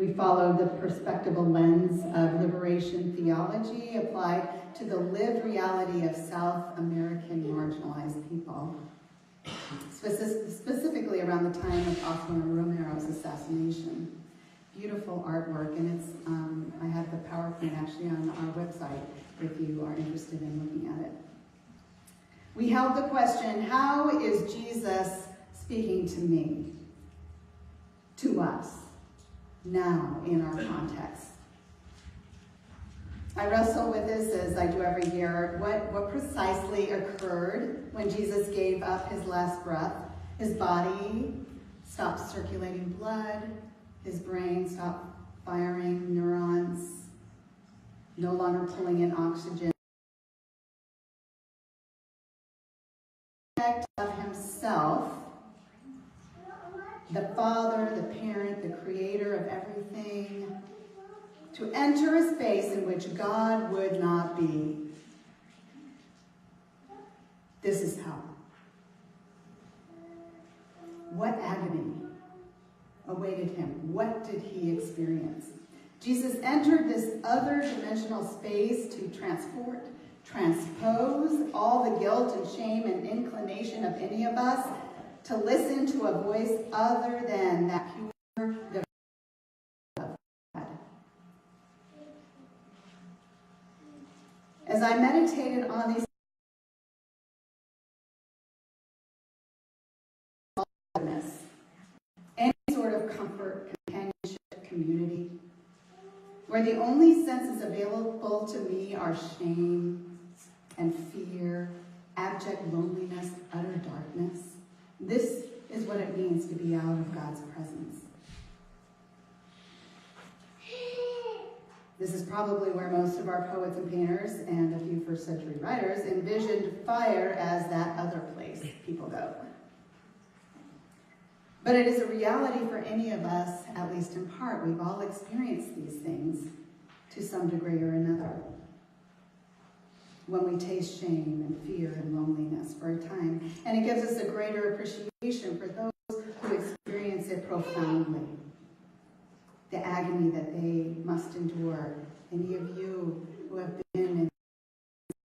We followed the perspectival lens of liberation theology applied to the lived reality of South American marginalized people, specifically around the time of Oscar Romero's assassination. Beautiful artwork, and it's I have the PowerPoint actually on our website if you are interested in looking at it. We held the question, how is Jesus speaking to me, to us, now in our context? I wrestle with this as I do every year. What precisely occurred when Jesus gave up his last breath? His body stopped circulating blood. His brain stopped firing neurons, no longer pulling in oxygen. Of himself, the Father, the parent, the creator of everything, to enter a space in which God would not be. This is hell. What agony awaited him? What did he experience? Jesus entered this other dimensional space to transpose all the guilt and shame and inclination of any of us to listen to a voice other than that pure divine of God. As I meditated on these any sort of comfort, companionship, community, where the only senses available to me are shame and fear, abject loneliness, utter darkness. This is what it means to be out of God's presence. This is probably where most of our poets and painters and a few first century writers envisioned fire as that other place people go. But it is a reality for any of us, at least in part. We've all experienced these things to some degree or another. When we taste shame and fear and loneliness for a time. And it gives us a greater appreciation for those who experience it profoundly. The agony that they must endure. Any of you who have been and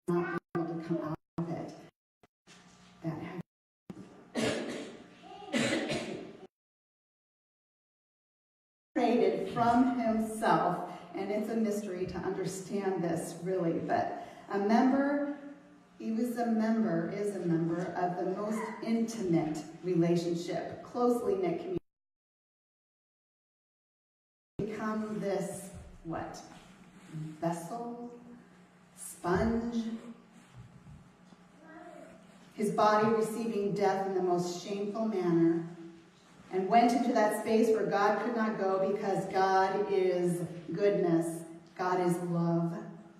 not been able to come out of it. That agony. Created from himself, and it's a mystery to understand this really, but is a member of the most intimate relationship, closely knit community. Become this, what? Vessel? Sponge? His body receiving death in the most shameful manner, and went into that space where God could not go because God is goodness, God is love,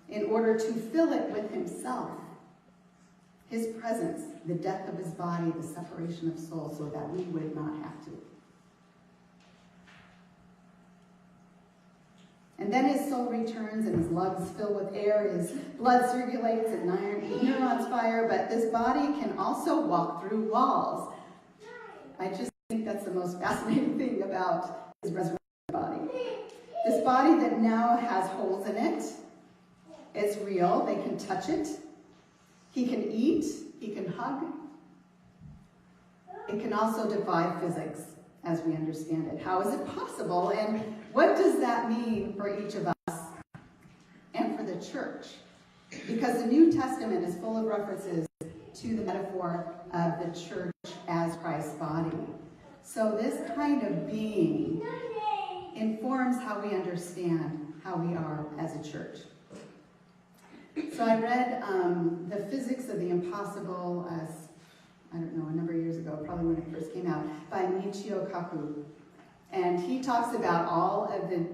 in order to fill it with himself. His presence, the death of his body, the separation of soul, so that we would not have to. And then his soul returns and his lungs fill with air, his blood circulates and neurons fire, but this body can also walk through walls. I just think that's the most fascinating thing about his resurrected body. This body that now has holes in it, it's real, they can touch it. He can eat, he can hug. It can also defy physics as we understand it. How is it possible? And what does that mean for each of us and for the church? Because the New Testament is full of references to the metaphor of the church as Christ's body. So this kind of being informs how we understand how we are as a church. So I read The Physics of the Impossible, a number of years ago, probably when it first came out, by Michio Kaku. And he talks about all of the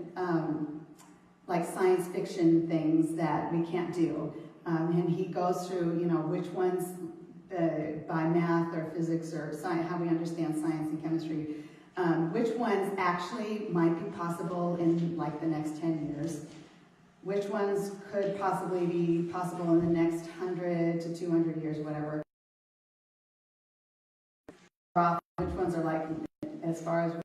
science fiction things that we can't do. And he goes through, which ones by math or physics or science, how we understand science and chemistry, which ones actually might be possible in the next 10 years. Which ones could possibly be possible in the next 100 to 200 years, whatever. Which ones are as far as